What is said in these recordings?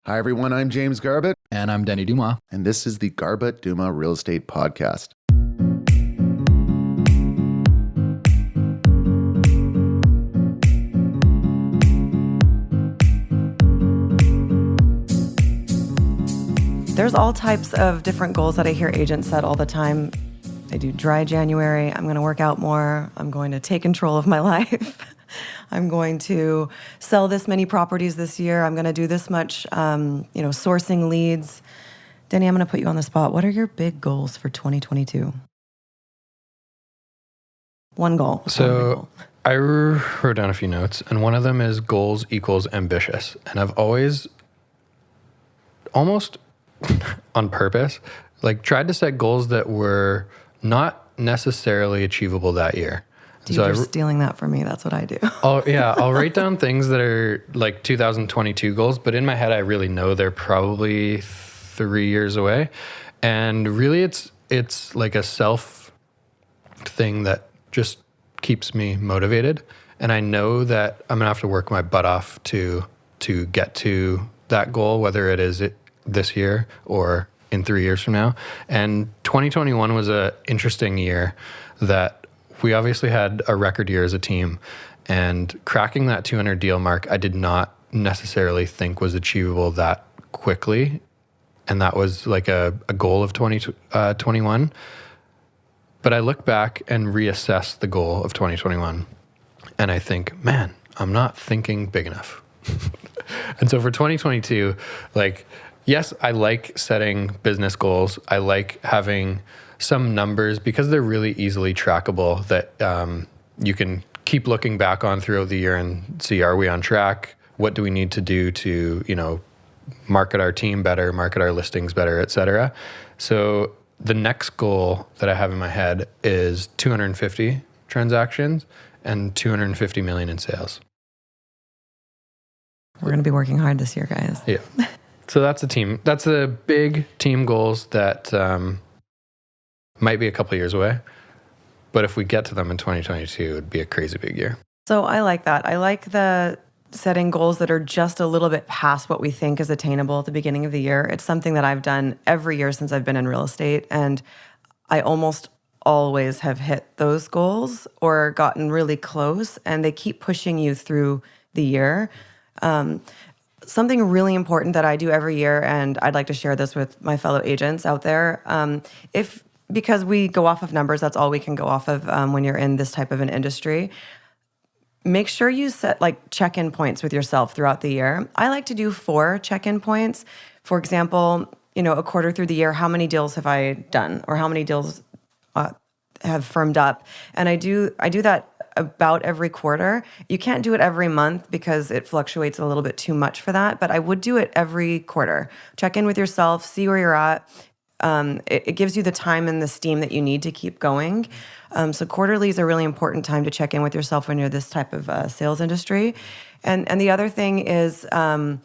Hi, everyone. I'm James Garbutt. And I'm Denny Dumas. And this is the Garbutt Dumas Real Estate Podcast. There's all types of different goals that I hear agents set all the time. They do dry January. I'm going to work out more. I'm going to take control of my life. I'm going to sell this many properties this year. I'm going to do this much, sourcing leads. Denny, I'm going to put you on the spot. What are your big goals for 2022? One goal. So I wrote down a few notes, and one of them is goals equals ambitious. And I've always, almost on purpose, tried to set goals that were not necessarily achievable that year. Dude, you're stealing that from me. That's what I do. I'll write down things that are like 2022 goals, but in my head, I really know they're probably 3 years away. And really it's like a self thing that just keeps me motivated. And I know that I'm gonna have to work my butt off to get to that goal, whether it is this year or in 3 years from now. And 2021 was an interesting year that we obviously had a record year as a team, and cracking that 200 deal mark, I did not necessarily think was achievable that quickly. And that was like a goal of 2021. But I look back and reassess the goal of 2021. And I think, man, I'm not thinking big enough. And so for 2022, yes, I like setting business goals. I like having some numbers because they're really easily trackable that you can keep looking back on throughout the year and see, are we on track? What do we need to do to, market our team better, market our listings better, et cetera. So the next goal that I have in my head is 250 transactions and 250 million in sales. We're going to be working hard this year, guys. Yeah. So that's the big team goals that might be a couple of years away. But if we get to them in 2022, it would be a crazy big year. So I like that. I like the setting goals that are just a little bit past what we think is attainable at the beginning of the year. It's something that I've done every year since I've been in real estate. And I almost always have hit those goals or gotten really close, and they keep pushing you through the year. Something really important that I do every year, and I'd like to share this with my fellow agents out there, because we go off of numbers, that's all we can go off of when you're in this type of an industry. Make sure you set check-in points with yourself throughout the year. I like to do 4 check-in points. For example, a quarter through the year, how many deals have I done, or how many deals have firmed up? And I do that about every quarter. You can't do it every month because it fluctuates a little bit too much for that, but I would do it every quarter. Check in with yourself, see where you're at. It gives you the time and the steam that you need to keep going. So quarterly is a really important time to check in with yourself when you're this type of sales industry. And the other thing is kind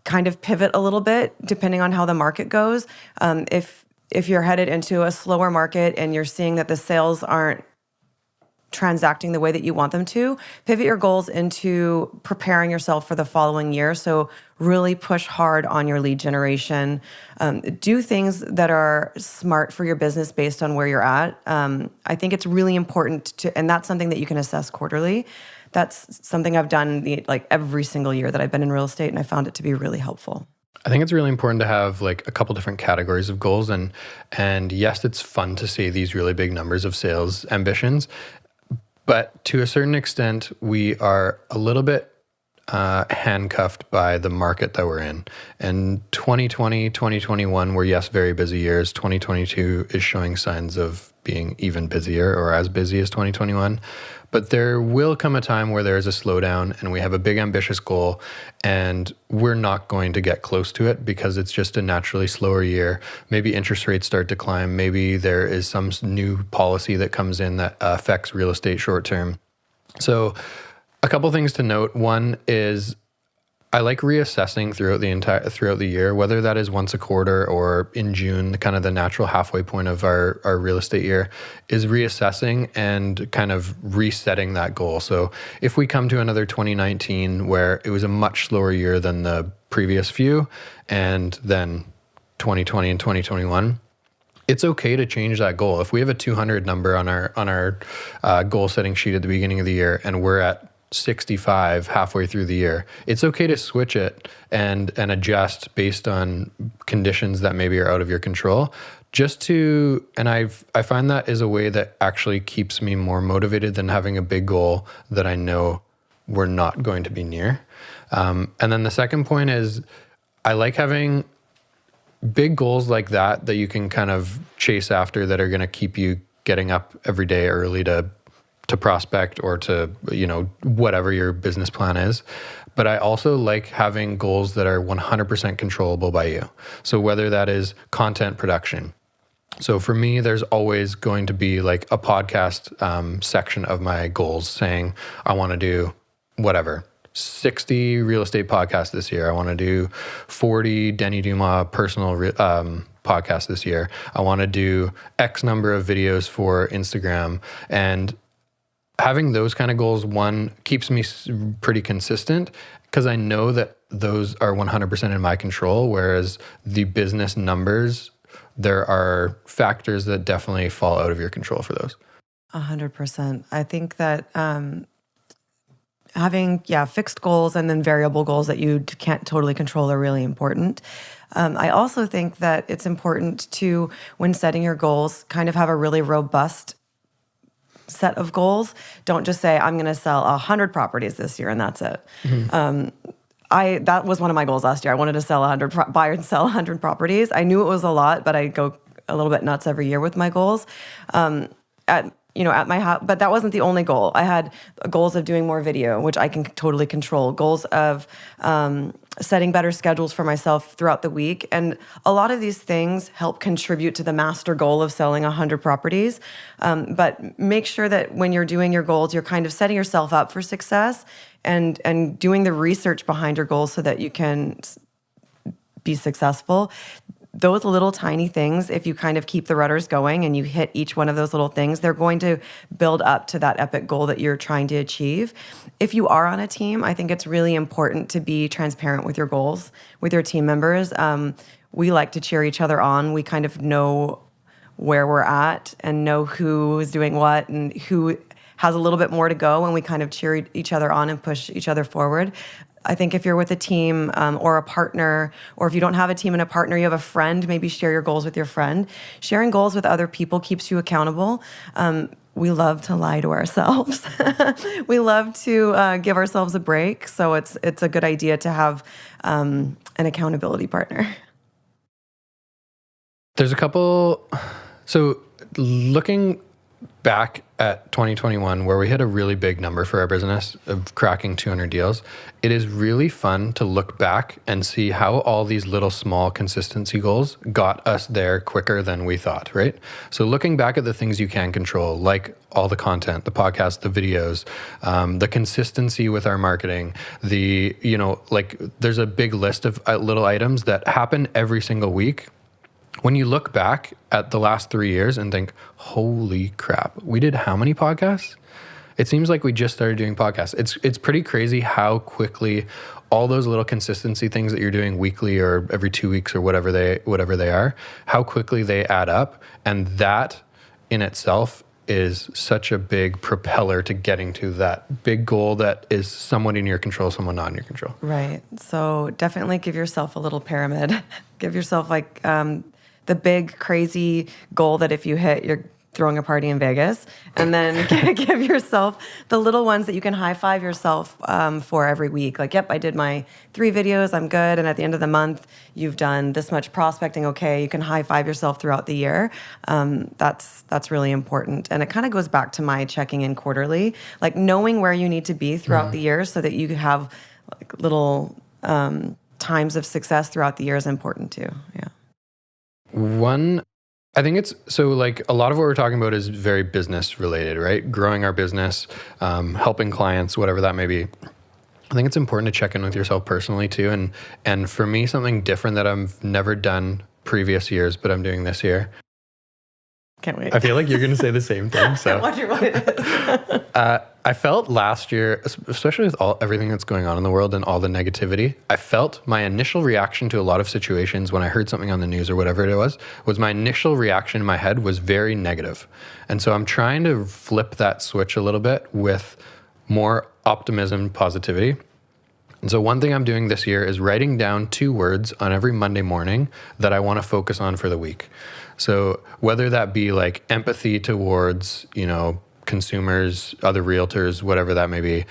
of pivot a little bit depending on how the market goes. If you're headed into a slower market and you're seeing that the sales aren't transacting the way that you want them to, pivot your goals into preparing yourself for the following year. So really push hard on your lead generation. Do things that are smart for your business based on where you're at. I think it's really important and that's something that you can assess quarterly. That's something I've done every single year that I've been in real estate, and I found it to be really helpful. I think it's really important to have a couple different categories of goals. And yes, it's fun to see these really big numbers of sales ambitions. But to a certain extent, we are a little bit handcuffed by the market that we're in. And 2020, 2021 were, yes, very busy years. 2022 is showing signs of being even busier or as busy as 2021. But there will come a time where there is a slowdown and we have a big ambitious goal and we're not going to get close to it because it's just a naturally slower year. Maybe interest rates start to climb. Maybe there is some new policy that comes in that affects real estate short term. So a couple things to note. One is I like reassessing throughout the year, whether that is once a quarter or in June, kind of the natural halfway point of our real estate year, is reassessing and kind of resetting that goal. So if we come to another 2019 where it was a much slower year than the previous few, and then 2020 and 2021, it's okay to change that goal. If we have a 200 number on our goal setting sheet at the beginning of the year and we're at 65 halfway through the year, it's okay to switch it and adjust based on conditions that maybe are out of your control. I find that is a way that actually keeps me more motivated than having a big goal that I know we're not going to be near. And then the second point is, I like having big goals like that you can kind of chase after, that are going to keep you getting up every day early to prospect or to, whatever your business plan is. But I also like having goals that are 100% controllable by you. So whether that is content production. So for me, there's always going to be like a podcast section of my goals saying, I want to do whatever, 60 real estate podcasts this year. I want to do 40 Denny Dumas personal podcasts this year. I want to do X number of videos for Instagram. And having those kind of goals, one, keeps me pretty consistent because I know that those are 100% in my control, whereas the business numbers, there are factors that definitely fall out of your control for those. 100%. I think that having fixed goals and then variable goals that you can't totally control are really important. I also think that it's important to, when setting your goals, kind of have a really robust set of goals. Don't just say, I'm going to sell 100 properties this year and that's it. Mm-hmm. That was one of my goals last year. I wanted to buy and sell 100 properties. I knew it was a lot, but I go a little bit nuts every year with my goals. At my house, but that wasn't the only goal. I had goals of doing more video, which I can totally control. Goals of setting better schedules for myself throughout the week. And a lot of these things help contribute to the master goal of selling 100 properties. But make sure that when you're doing your goals, you're kind of setting yourself up for success and doing the research behind your goals so that you can be successful. Those little tiny things, if you kind of keep the rudders going and you hit each one of those little things, they're going to build up to that epic goal that you're trying to achieve. If you are on a team, I think it's really important to be transparent with your goals, with your team members. We like to cheer each other on. We kind of know where we're at and know who is doing what and who has a little bit more to go, and we kind of cheer each other on and push each other forward. I think if you're with a team or a partner, or if you don't have a team and a partner, you have a friend, maybe share your goals with your friend. Sharing goals with other people keeps you accountable. We love to lie to ourselves. We love to give ourselves a break. So it's a good idea to have an accountability partner. There's a couple. So looking back at 2021, where we hit a really big number for our business of cracking 200 deals, it is really fun to look back and see how all these little small consistency goals got us there quicker than we thought, right? So looking back at the things you can control, like all the content, the podcast, the videos, the consistency with our marketing, there's a big list of little items that happen every single week. When you look back at the last 3 years and think, holy crap, we did how many podcasts? It seems like we just started doing podcasts. It's pretty crazy how quickly all those little consistency things that you're doing weekly or every 2 weeks or whatever they are, how quickly they add up. And that in itself is such a big propeller to getting to that big goal that is somewhat in your control, somewhat not in your control. Right. So definitely give yourself a little pyramid. Give yourself the big crazy goal that if you hit, you're throwing a party in Vegas, and then give yourself the little ones that you can high five yourself for every week. Like, yep, I did my 3 videos, I'm good. And at the end of the month, you've done this much prospecting. Okay, you can high five yourself throughout the year. That's really important. And it kind of goes back to my checking in quarterly, like knowing where you need to be throughout the year so that you have like little times of success throughout the year is important too. Yeah. I think it's so like a lot of what we're talking about is very business related, right? Growing our business, helping clients, whatever that may be. I think it's important to check in with yourself personally too. And for me, something different that I've never done previous years, but I'm doing this year. Can't wait. I feel like you're going to say the same thing. So I wonder what it is. I felt last year, especially with everything that's going on in the world and all the negativity, I felt my initial reaction to a lot of situations when I heard something on the news or whatever it was my initial reaction in my head was very negative. And so I'm trying to flip that switch a little bit with more optimism, positivity. And so one thing I'm doing this year is writing down 2 words on every Monday morning that I want to focus on for the week. So whether that be like empathy towards, consumers, other realtors, whatever that may be,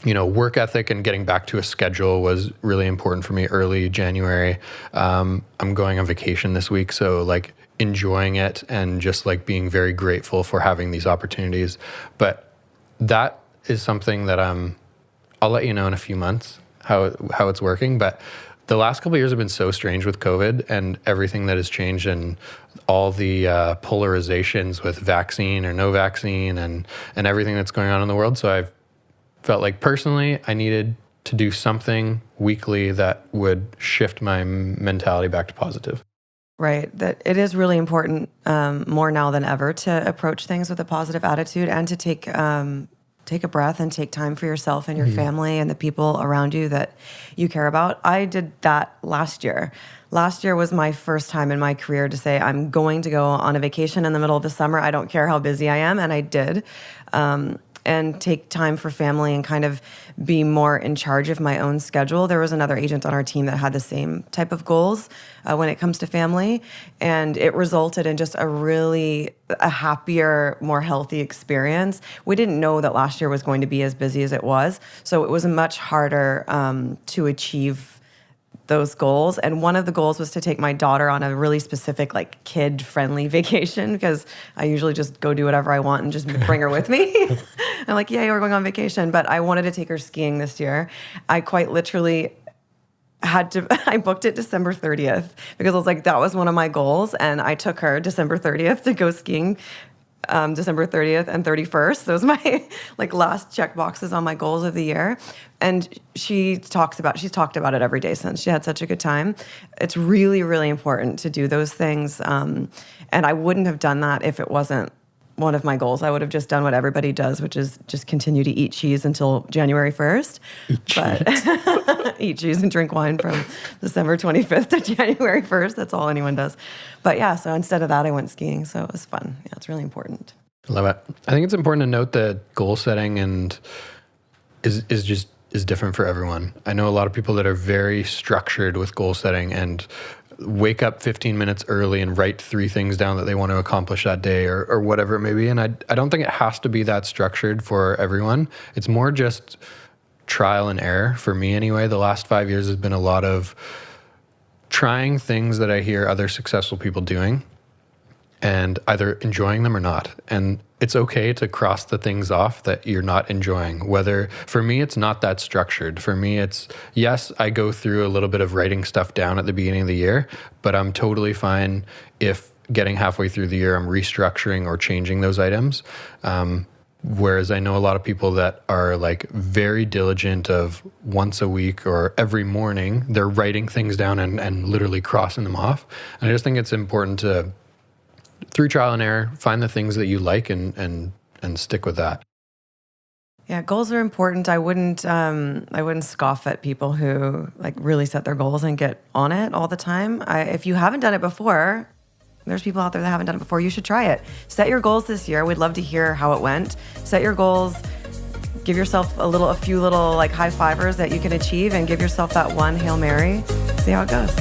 work ethic and getting back to a schedule was really important for me early January. I'm going on vacation this week, so like enjoying it and just like being very grateful for having these opportunities. But that is something that I'll let you know in a few months how it's working. But the last couple of years have been so strange with COVID and everything that has changed and all the polarizations with vaccine or no vaccine and everything that's going on in the world. So I've felt like personally I needed to do something weekly that would shift my mentality back to positive. Right. That it is really important more now than ever to approach things with a positive attitude and to take a breath and take time for yourself and your family and the people around you that you care about. I did that last year. Last year was my first time in my career to say, I'm going to go on a vacation in the middle of the summer. I don't care how busy I am. And I did. And take time for family and kind of be more in charge of my own schedule. There was another agent on our team that had the same type of goals when it comes to family. And it resulted in just a happier, more healthy experience. We didn't know that last year was going to be as busy as it was. So it was much harder to achieve those goals. And one of the goals was to take my daughter on a really specific, like kid-friendly vacation, because I usually just go do whatever I want and just bring her with me. I'm like, yay, we're going on vacation. But I wanted to take her skiing this year. I quite literally I booked it December 30th because I was like, that was one of my goals. And I took her December 30th to go skiing. December 30th and 31st. Those are my last check boxes on my goals of the year. And she's talked about it every day since. She had such a good time. It's really, really important to do those things. And I wouldn't have done that if it wasn't one of my goals. I would have just done what everybody does, which is just continue to eat cheese until January 1st. Eat cheese and drink wine from December 25th to January 1st. That's all anyone does. But yeah, so instead of that, I went skiing. So it was fun. Yeah, it's really important. Love it. I think it's important to note that goal setting is different for everyone. I know a lot of people that are very structured with goal setting and wake up 15 minutes early and write 3 things down that they want to accomplish that day or whatever it may be. And I don't think it has to be that structured for everyone. It's more just trial and error for me anyway. The last 5 years has been a lot of trying things that I hear other successful people doing and either enjoying them or not. And it's okay to cross the things off that you're not enjoying. Whether, for me, it's not that structured. For me, it's, yes, I go through a little bit of writing stuff down at the beginning of the year, but I'm totally fine if getting halfway through the year, I'm restructuring or changing those items. Whereas I know a lot of people that are like very diligent of once a week or every morning, they're writing things down and literally crossing them off. And I just think it's important to, through trial and error, find the things that you like and stick with that. Yeah, goals are important. I wouldn't scoff at people who really set their goals and get on it all the time. If you haven't done it before, there's people out there that haven't done it before. You should try it. Set your goals this year. We'd love to hear how it went. Set your goals. Give yourself a few little high fivers that you can achieve, and give yourself that one Hail Mary. See how it goes.